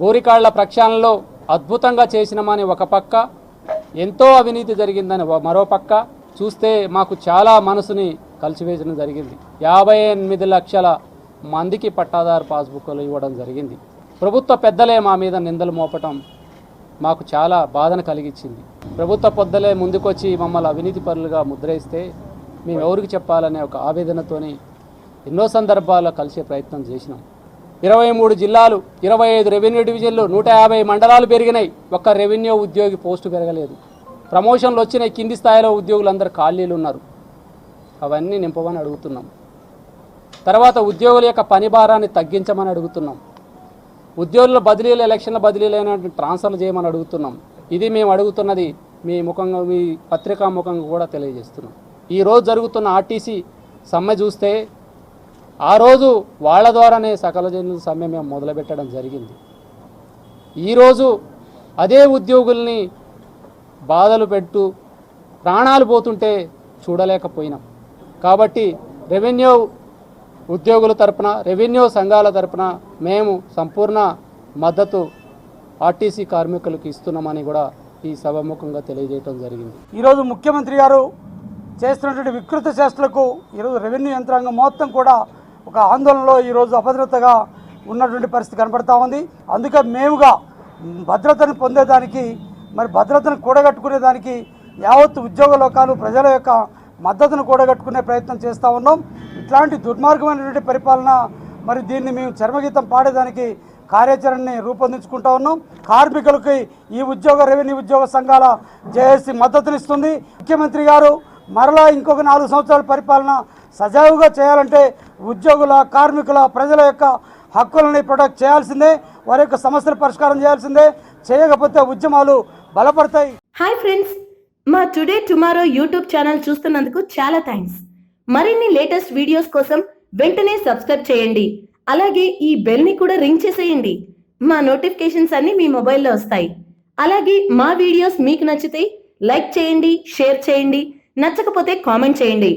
బోరికాళ్ల ప్రక్షాళనలో అద్భుతంగా చేసినామని ఒక పక్క, ఎంతో అవినీతి జరిగిందని మరో పక్క చూస్తే మాకు చాలా మనసుని కలిసివేయడం జరిగింది. 58 లక్షల మందికి పట్టాదారు పాస్బుక్లు ఇవ్వడం జరిగింది. ప్రభుత్వ పెద్దలే మా మీద నిందలు మోపటం మాకు చాలా బాధను కలిగించింది. ప్రభుత్వ పెద్దలే ముందుకొచ్చి మమ్మల్ని అవినీతి పరులుగా ముద్రేస్తే మేము ఎవరికి చెప్పాలనే ఒక ఆవేదనతోని ఎన్నో సందర్భాల్లో కలిసే ప్రయత్నం చేసినాం. 23 జిల్లాలు, 25 రెవెన్యూ డివిజన్లు, 150 మండలాలు పెరిగినాయి. ఒక్క రెవెన్యూ ఉద్యోగి పోస్టు పెరగలేదు. ప్రమోషన్లు వచ్చినాయి. కింది స్థాయిలో ఉద్యోగులందరూ ఖాళీలు ఉన్నారు. అవన్నీ నింపమని అడుగుతున్నాం. తర్వాత ఉద్యోగుల యొక్క పని భారాన్ని తగ్గించమని అడుగుతున్నాం. ఉద్యోగుల బదిలీలు, ఎలక్షన్ల బదిలీలైన ట్రాన్స్ఫర్లు చేయమని అడుగుతున్నాం. ఇది మేము అడుగుతున్నది మీ ముఖంగా, మీ పత్రికా ముఖంగా కూడా తెలియజేస్తున్నాం. ఈరోజు జరుగుతున్న ఆర్టీసీ సమ్మె చూస్తే ఆ రోజు వాళ్ళ ద్వారానే సకల జనుల సమ్మె మేము మొదలుపెట్టడం జరిగింది. ఈరోజు అదే ఉద్యోగుల్ని బాధలు పెట్టు ప్రాణాలు పోతుంటే చూడలేకపోయినాం. కాబట్టి రెవెన్యూ ఉద్యోగుల తరపున, రెవెన్యూ సంఘాల తరపున మేము సంపూర్ణ మద్దతు ఆర్టీసీ కార్మికులకు ఇస్తున్నామని కూడా ఈ సభాముఖంగా తెలియజేయడం జరిగింది. ఈరోజు ముఖ్యమంత్రి గారు చేస్తున్నటువంటి వికృత చేష్టలకు ఈరోజు రెవెన్యూ యంత్రాంగం మొత్తం కూడా ఒక ఆందోళనలో ఈరోజు అభద్రతగా ఉన్నటువంటి పరిస్థితి కనపడతా ఉంది. అందుకే మేముగా భద్రతను పొందేదానికి, మరి భద్రతను కూడగట్టుకునేదానికి యావత్తు ఉద్యోగ లోకాలు, ప్రజల యొక్క మద్దతును కూడగట్టుకునే ప్రయత్నం చేస్తూ ఉన్నాం. ఇట్లాంటి దుర్మార్గమైనటువంటి పరిపాలన, మరి దీన్ని మేము చర్మగీతం పాడేదానికి కార్యాచరణని రూపొందించుకుంటా ఉన్నాం. కార్మికులకి ఈ రెవెన్యూ ఉద్యోగ సంఘాల జేఏసీ మద్దతునిస్తుంది. ముఖ్యమంత్రి గారు మరలా ఇంకొక 4 సంవత్సరాల పరిపాలన సజావుగా చేయాలంటే ఉద్యోగుల, కార్మికుల, ప్రజల యొక్క హక్కులని ప్రొటెక్ట్ చేయాల్సిందే. వారి యొక్క సమస్యల పరిష్కారం చేయాల్సిందే. చేయకపోతే ఉద్యమాలు బలపడతాయి. హాయ్ ఫ్రెండ్స్, మా టుడే టుమారో యూట్యూబ్ ఛానల్ చూస్తున్నందుకు చాలా థ్యాంక్స్. మరిన్ని లేటెస్ట్ వీడియోస్ కోసం వెంటనే సబ్స్క్రైబ్ చేయండి. అలాగే ఈ బెల్ ని కూడా రింగ్ చేసేయండి. మా నోటిఫికేషన్స్ అన్ని మీ మొబైల్లో వస్తాయి. అలాగే మా వీడియోస్ మీకు నచ్చితే లైక్ చేయండి, షేర్ చేయండి, నచ్చకపోతే కామెంట్ చేయండి.